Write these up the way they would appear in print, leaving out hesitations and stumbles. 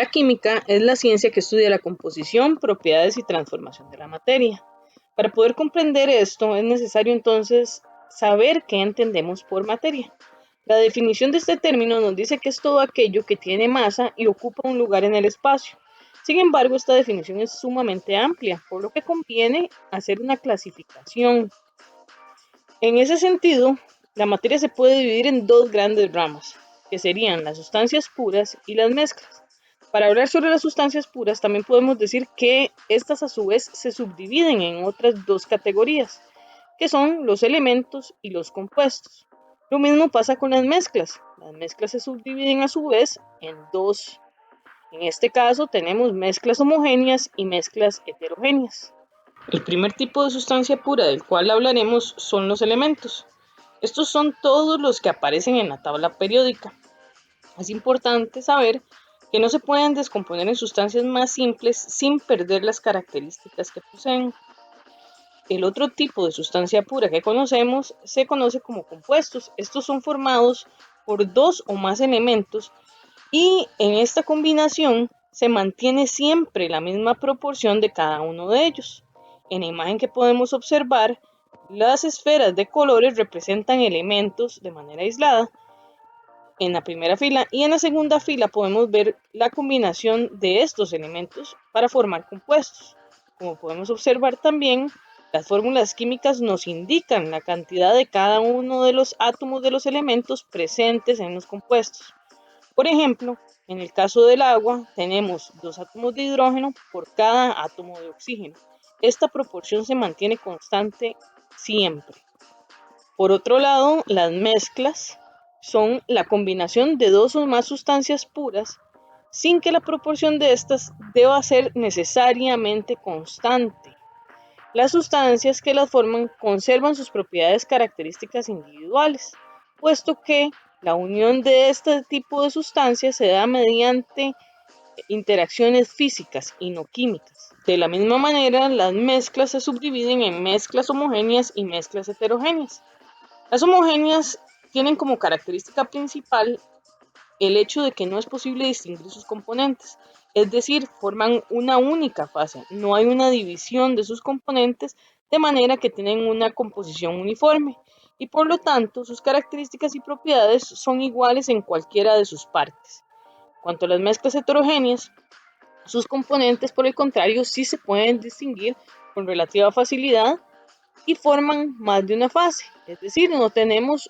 La química es la ciencia que estudia la composición, propiedades y transformación de la materia. Para poder comprender esto es necesario entonces saber qué entendemos por materia. La definición de este término nos dice que es todo aquello que tiene masa y ocupa un lugar en el espacio. Sin embargo, esta definición es sumamente amplia, por lo que conviene hacer una clasificación. En ese sentido, la materia se puede dividir en dos grandes ramas, que serían las sustancias puras y las mezclas. Para hablar sobre las sustancias puras, también podemos decir que estas a su vez se subdividen en otras dos categorías, que son los elementos y los compuestos. Lo mismo pasa con las mezclas. Las mezclas se subdividen a su vez en dos. En este caso tenemos mezclas homogéneas y mezclas heterogéneas. El primer tipo de sustancia pura del cual hablaremos son los elementos. Estos son todos los que aparecen en la tabla periódica. Es importante saber que no se pueden descomponer en sustancias más simples sin perder las características que poseen. El otro tipo de sustancia pura que conocemos se conoce como compuestos. Estos son formados por dos o más elementos y en esta combinación se mantiene siempre la misma proporción de cada uno de ellos. En la imagen que podemos observar, las esferas de colores representan elementos de manera aislada en la primera fila y en la segunda fila podemos ver la combinación de estos elementos para formar compuestos. Como podemos observar también, las fórmulas químicas nos indican la cantidad de cada uno de los átomos de los elementos presentes en los compuestos. Por ejemplo, en el caso del agua, tenemos 2 átomos de hidrógeno por cada átomo de oxígeno. Esta proporción se mantiene constante siempre. Por otro lado, las mezclas son la combinación de dos o más sustancias puras sin que la proporción de estas deba ser necesariamente constante. Las sustancias que las forman conservan sus propiedades características individuales, puesto que la unión de este tipo de sustancias se da mediante interacciones físicas y no químicas. De la misma manera, las mezclas se subdividen en mezclas homogéneas y mezclas heterogéneas. Las homogéneas tienen como característica principal el hecho de que no es posible distinguir sus componentes, es decir, forman una única fase, no hay una división de sus componentes de manera que tienen una composición uniforme y por lo tanto sus características y propiedades son iguales en cualquiera de sus partes. Cuanto a las mezclas heterogéneas, sus componentes por el contrario sí se pueden distinguir con relativa facilidad y forman más de una fase, es decir, no tenemos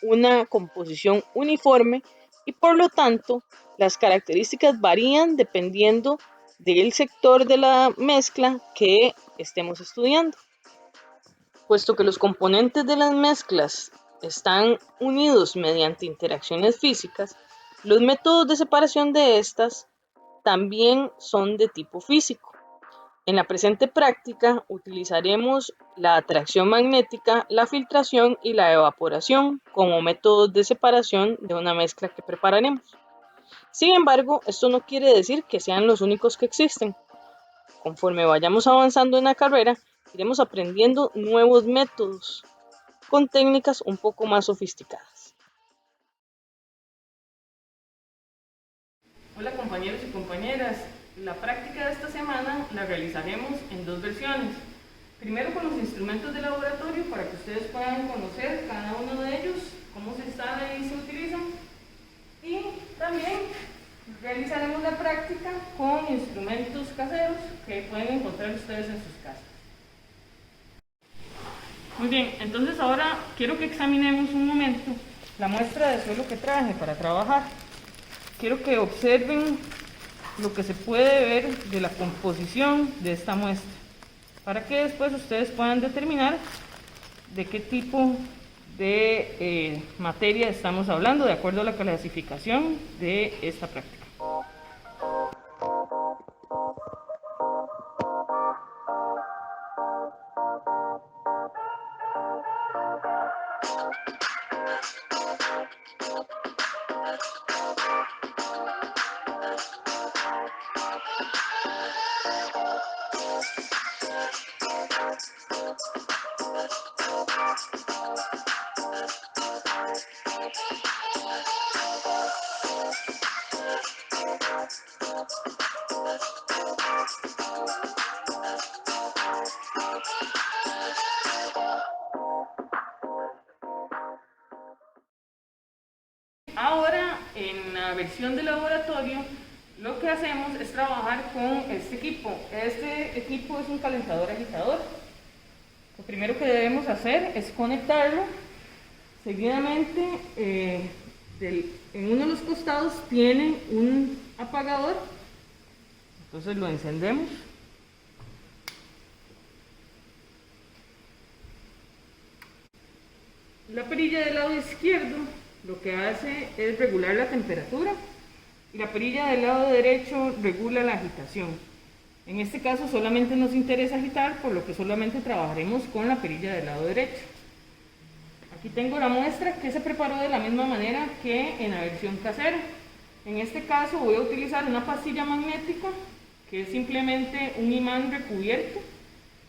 una composición uniforme y por lo tanto las características varían dependiendo del sector de la mezcla que estemos estudiando. Puesto que los componentes de las mezclas están unidos mediante interacciones físicas, los métodos de separación de estas también son de tipo físico. En la presente práctica utilizaremos la atracción magnética, la filtración y la evaporación como métodos de separación de una mezcla que prepararemos. Sin embargo, esto no quiere decir que sean los únicos que existen. Conforme vayamos avanzando en la carrera, iremos aprendiendo nuevos métodos con técnicas un poco más sofisticadas. Hola compañeros y compañeras, la práctica de esta semana la realizaremos en dos versiones. Primero con los instrumentos de laboratorio para que ustedes puedan conocer cada uno de ellos, cómo se instalan y se utilizan. Y también realizaremos la práctica con instrumentos caseros que pueden encontrar ustedes en sus casas. Muy bien, entonces ahora quiero que examinemos un momento la muestra de suelo que traje para trabajar. Quiero que observen lo que se puede ver de la composición de esta muestra, para que después ustedes puedan determinar de qué tipo de materia estamos hablando, de acuerdo a la clasificación de esta práctica. Ahora, en la versión de laboratorio, lo que hacemos es trabajar con este equipo. Este equipo es un calentador agitador. Lo primero que debemos hacer es conectarlo. Seguidamente, en uno de los costados tiene un apagador. Entonces lo encendemos. La perilla del lado izquierdo lo que hace es regular la temperatura y la perilla del lado derecho regula la agitación. En este caso solamente nos interesa agitar, por lo que solamente trabajaremos con la perilla del lado derecho. Aquí tengo la muestra que se preparó de la misma manera que en la versión casera. En este caso voy a utilizar una pastilla magnética que es simplemente un imán recubierto.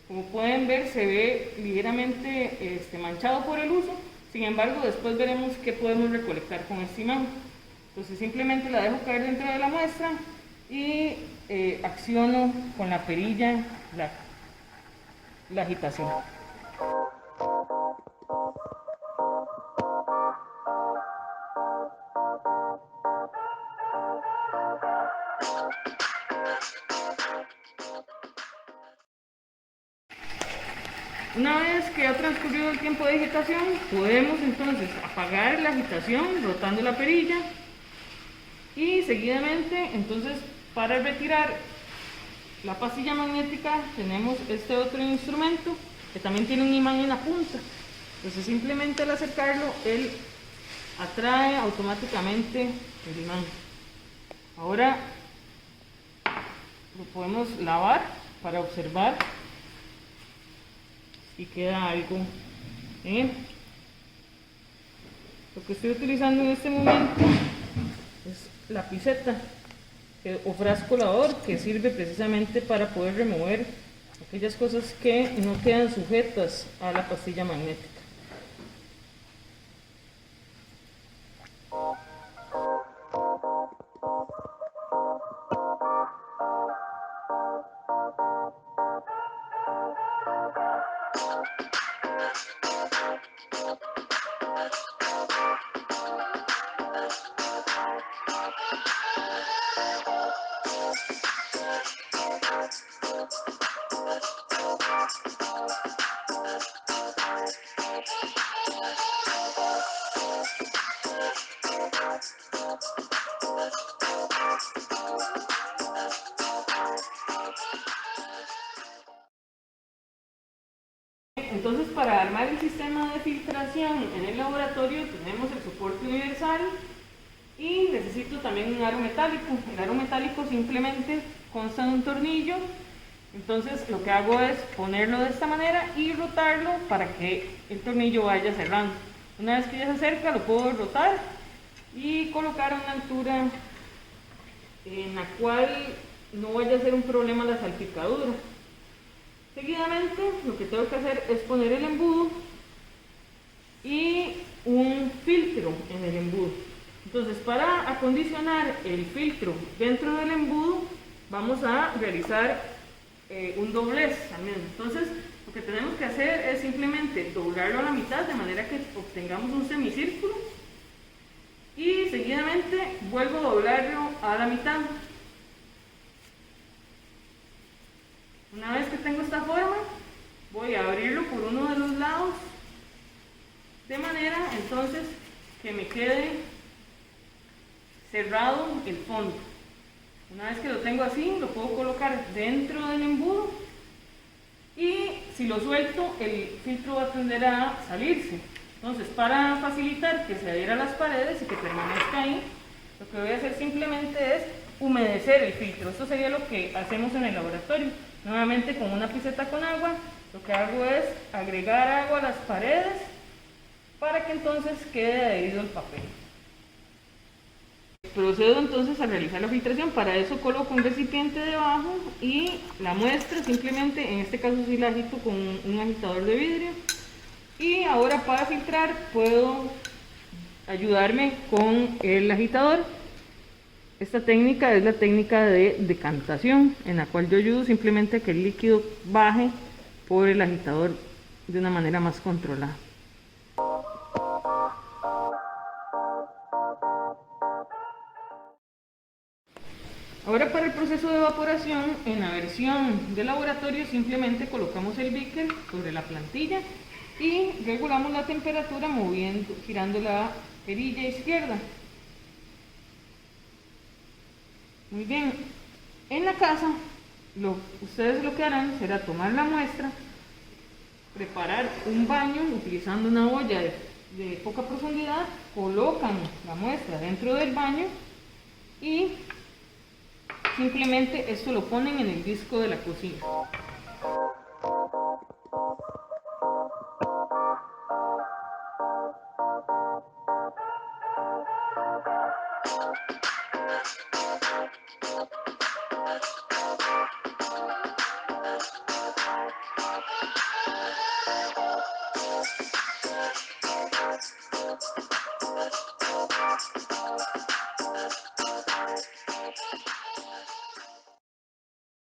Como pueden ver, se ve ligeramente manchado por el uso. Sin embargo, después veremos qué podemos recolectar con este imán. Entonces simplemente la dejo caer dentro de la muestra y acciono con la perilla la agitación. Una vez que ha transcurrido el tiempo de agitación, podemos entonces apagar la agitación rotando la perilla y seguidamente, entonces, para retirar la pastilla magnética tenemos este otro instrumento que también tiene un imán en la punta. Entonces simplemente al acercarlo, él atrae automáticamente el imán. Ahora lo podemos lavar para observar y queda algo en él. Lo que estoy utilizando en este momento es la piseta o frasco lavador, que sirve precisamente para poder remover aquellas cosas que no quedan sujetas a la pastilla magnética. Entonces, para armar el sistema de filtración en el laboratorio tenemos el soporte universal y necesito también un aro metálico. El aro metálico simplemente consta de un tornillo. Entonces lo que hago es ponerlo de esta manera y rotarlo para que el tornillo vaya cerrando. Una vez que ya se acerca, lo puedo rotar y colocar a una altura en la cual no vaya a ser un problema la salpicadura. Seguidamente lo que tengo que hacer es poner el embudo y un filtro en el embudo. Entonces, para acondicionar el filtro dentro del embudo vamos a realizar un doblez también. Entonces lo que tenemos que hacer es simplemente doblarlo a la mitad de manera que obtengamos un semicírculo y seguidamente vuelvo a doblarlo a la mitad. Una vez que tengo esta forma, voy a abrirlo por uno de los lados de manera entonces que me quede cerrado el fondo. Una vez que lo tengo así, lo puedo colocar dentro del embudo y si lo suelto, el filtro va a tender a salirse. Entonces, para facilitar que se adhiera a las paredes y que permanezca ahí, lo que voy a hacer simplemente es humedecer el filtro. Esto sería lo que hacemos en el laboratorio. Nuevamente con una piseta con agua, lo que hago es agregar agua a las paredes para que entonces quede adherido el papel. Procedo entonces a realizar la filtración. Para eso coloco un recipiente debajo y la muestra simplemente, en este caso sí la agito con un agitador de vidrio. Y ahora para filtrar puedo ayudarme con el agitador. Esta técnica es la técnica de decantación, en la cual yo ayudo simplemente a que el líquido baje por el agitador de una manera más controlada. en la versión de laboratorio simplemente colocamos el beaker sobre la plantilla y regulamos la temperatura girando la perilla izquierda. Muy bien, en la casa ustedes lo que harán será tomar la muestra, preparar un baño utilizando una olla de poca profundidad, colocan la muestra dentro del baño y simplemente esto lo ponen en el disco de la cocina.